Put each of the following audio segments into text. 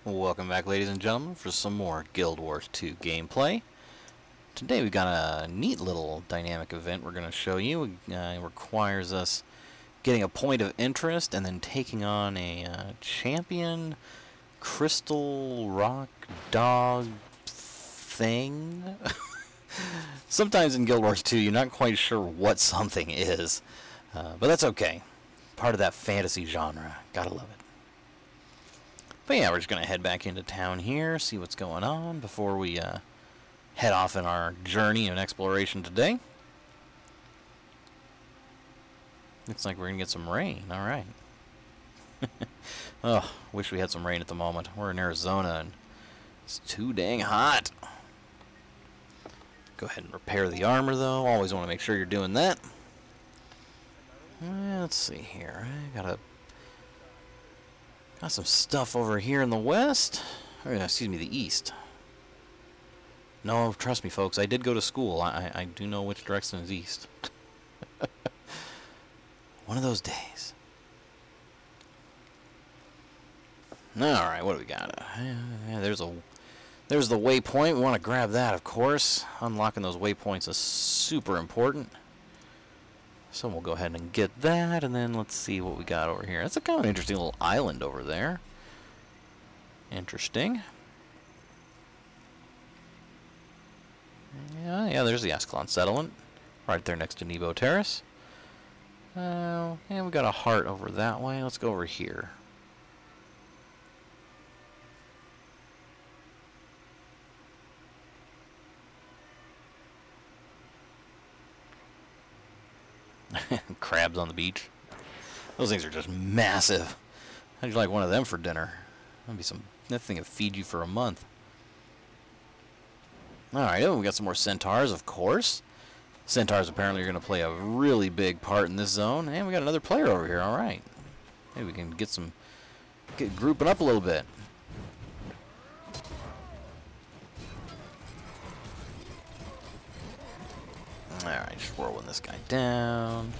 Welcome back, ladies and gentlemen, for some more Guild Wars 2 gameplay. Today we've got a neat little dynamic event we're going to show you. It requires us getting a point of interest and then taking on a champion crystal rock dog thing. Sometimes in Guild Wars 2 you're not quite sure what something is, but that's okay. Part of that fantasy genre. Gotta love it. But yeah, we're just going to head back into town here, see what's going on before we head off in our journey and exploration today. Looks like we're going to get some rain. Alright. Oh, wish we had some rain at the moment. We're in Arizona and it's too dang hot. Go ahead and repair the armor though. Always want to make sure you're doing that. Let's see here. I got some stuff over here in the west. Or, excuse me, the east. No, trust me, folks. I did go to school. I do know which direction is east. One of those days. Alright, what do we got? Yeah, there's the waypoint. We want to grab that, of course. Unlocking those waypoints is super important. So we'll go ahead and get that, and then let's see what we got over here. That's a kind of interesting little island over there. Interesting. Yeah, there's the Ascalon settlement. Right there next to Nebo Terrace. Yeah, we got a heart over that way. Let's go over here. Crabs on the beach. Those things are just massive. How'd you like one of them for dinner? That thing would feed you for a month. Alright, we got some more centaurs, of course. Centaurs apparently are going to play a really big part in this zone. And we got another player over here, alright. Maybe we can get grouping up a little bit. Alright, just whirling this guy down.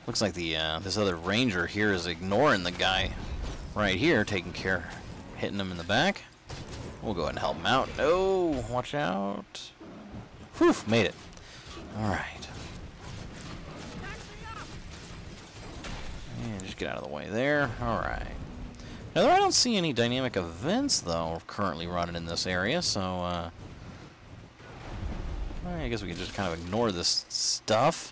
Looks like this other ranger here is ignoring the guy right here, hitting him in the back. We'll go ahead and help him out. Oh, watch out. Whew, made it. Alright. And just get out of the way there. Alright. Now, I don't see any dynamic events, though, currently running in this area, so, I guess we can just kind of ignore this stuff.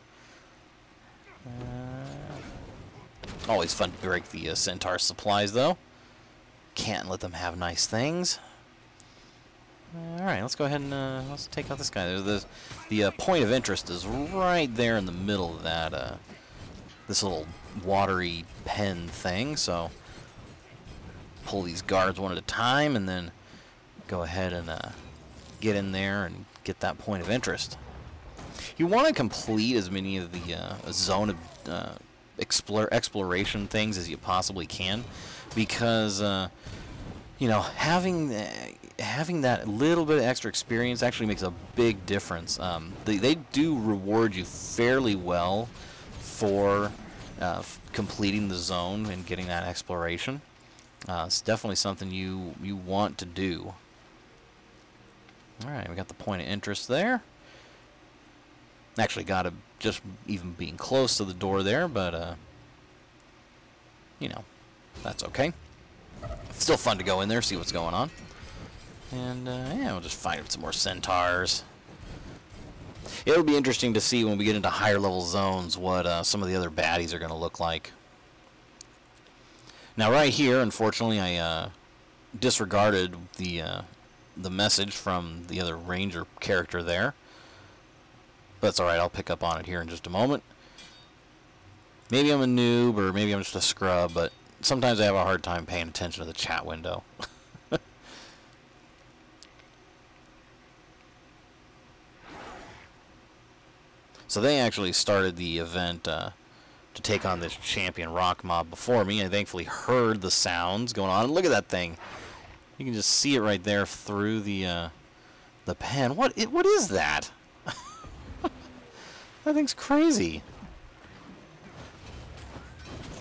Always fun to break the centaur supplies, though. Can't let them have nice things. Alright, let's go ahead and let's take out this guy. The point of interest is right there in the middle of that this little watery pen thing. So pull these guards one at a time, and then go ahead and get in there and get that point of interest. You want to complete as many of the zone of exploration things as you possibly can, because you know, having that little bit of extra experience actually makes a big difference. They do reward you fairly well for completing the zone and getting that exploration. It's definitely something you want to do. Alright, we got the point of interest there. Actually got it just even being close to the door there, but you know, that's okay. Still fun to go in there, see what's going on. And yeah, we'll just find some more centaurs. It'll be interesting to see when we get into higher level zones what some of the other baddies are going to look like. Now right here, unfortunately, I disregarded the message from the other ranger character there. But it's alright, I'll pick up on it here in just a moment. Maybe I'm a noob, or maybe I'm just a scrub, but sometimes I have a hard time paying attention to the chat window. So they actually started the event to take on this champion rock mob before me. I thankfully heard the sounds going on. Look at that thing. You can just see it right there through the pen. What is that? That thing's crazy.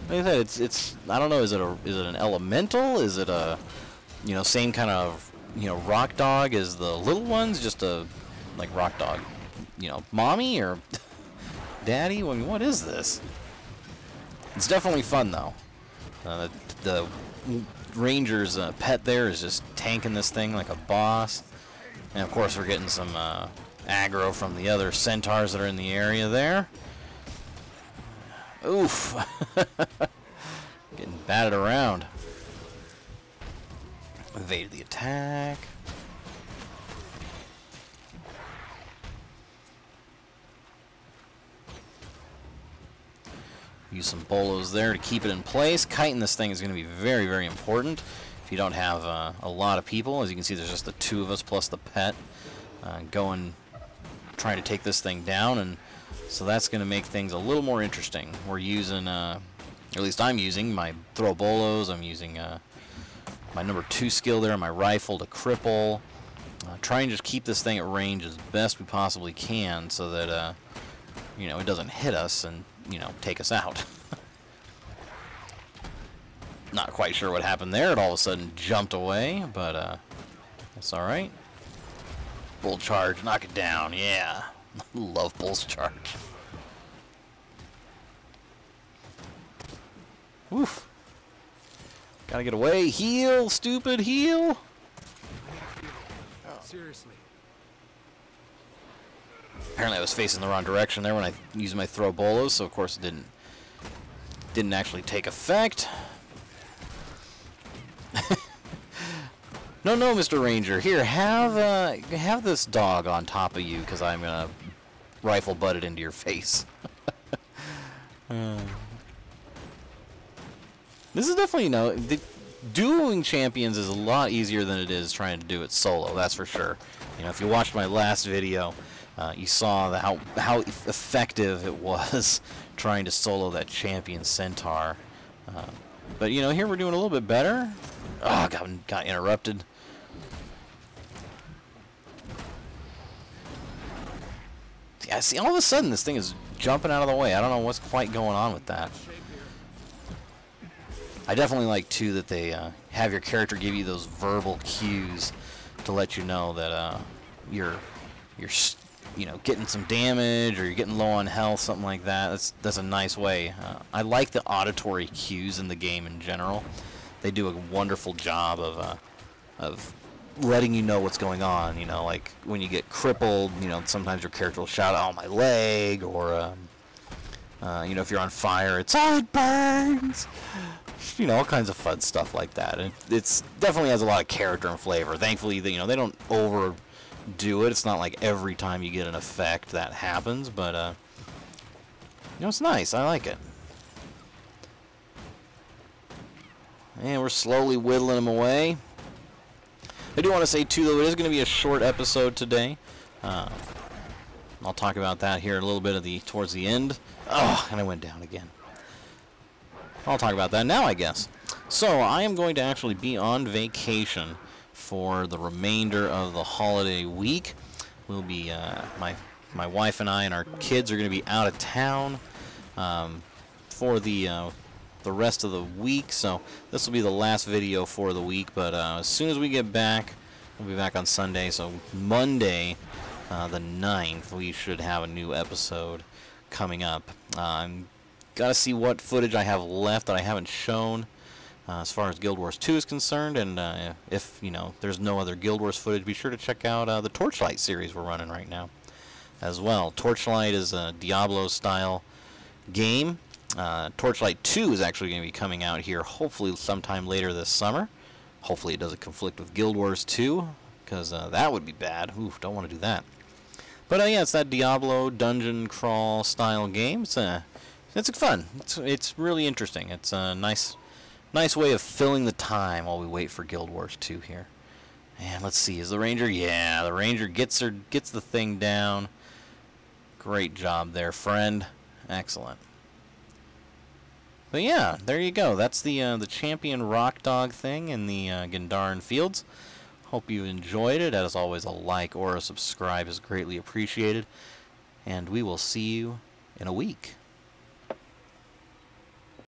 like I said, it's I don't know. Is it an elemental? Is it a same kind of rock dog as the little ones? Just a like rock dog, mommy or daddy? I mean, what is this? It's definitely fun though. The Ranger's pet there is just tanking this thing like a boss. And of course we're getting some aggro from the other centaurs that are in the area there. Oof. Getting batted around. Evaded the attack. Use some bolos there to keep it in place. Kiting this thing is going to be very, very important if you don't have a lot of people. As you can see, there's just the two of us plus the pet trying to take this thing down, and so that's going to make things a little more interesting. We're using, at least I'm using, my throw bolos. I'm using my number 2 skill there on my rifle to cripple. Try and just keep this thing at range as best we possibly can so that, it doesn't hit us and take us out. Not quite sure what happened there. It all of a sudden jumped away, but that's all right. Bull charge, knock it down. Yeah, love bull's charge. Oof. Gotta get away. Heal, stupid, heal. Seriously. Apparently I was facing the wrong direction there when I used my throw bolos, so of course it didn't actually take effect. No, Mr. Ranger. Here, have this dog on top of you, because I'm gonna rifle butt it into your face. This is definitely, dueling champions is a lot easier than it is trying to do it solo. That's for sure. If you watched my last video, you saw how effective it was trying to solo that champion centaur. But here we're doing a little bit better. Oh, got interrupted. Yeah, see, all of a sudden this thing is jumping out of the way. I don't know what's quite going on with that. I definitely like too that they have your character give you those verbal cues to let you know that you're getting some damage or you're getting low on health, something like that. That's a nice way. I like the auditory cues in the game in general. They do a wonderful job of letting you know what's going on. Like when you get crippled, sometimes your character will shout, "Oh, my leg," or if you're on fire, it's "Oh, it burns." All kinds of fun stuff like that. And it's definitely has a lot of character and flavor. Thankfully, they don't overdo it. It's not like every time you get an effect that happens, but it's nice. I like it. And we're slowly whittling them away. I do want to say too, though, it is going to be a short episode today. I'll talk about that here a little bit towards the end. Oh, and I went down again. I'll talk about that now, I guess. So I am going to actually be on vacation for the remainder of the holiday week. We'll be my wife and I and our kids are going to be out of town for the rest of the week. So this will be the last video for the week. But as soon as we get back, we'll be back on Sunday. So Monday, the 9th, we should have a new episode coming up. I'm gotta see what footage I have left that I haven't shown as far as Guild Wars 2 is concerned, and if there's no other Guild Wars footage, be sure to check out the Torchlight series we're running right now as well. Torchlight is a Diablo style game. Torchlight 2 is actually going to be coming out here hopefully sometime later this summer. Hopefully it doesn't conflict with Guild Wars 2, because that would be bad. Oof, don't want to do that. But yeah, it's that Diablo dungeon crawl style game. It's fun. It's really interesting. It's a nice way of filling the time while we wait for Guild Wars 2 here. And let's see, is the Ranger? Yeah, the Ranger gets the thing down. Great job there, friend. Excellent. But yeah, there you go. That's the champion rock dog thing in the Gendaran Fields. Hope you enjoyed it. As always, a like or a subscribe is greatly appreciated. And we will see you in a week.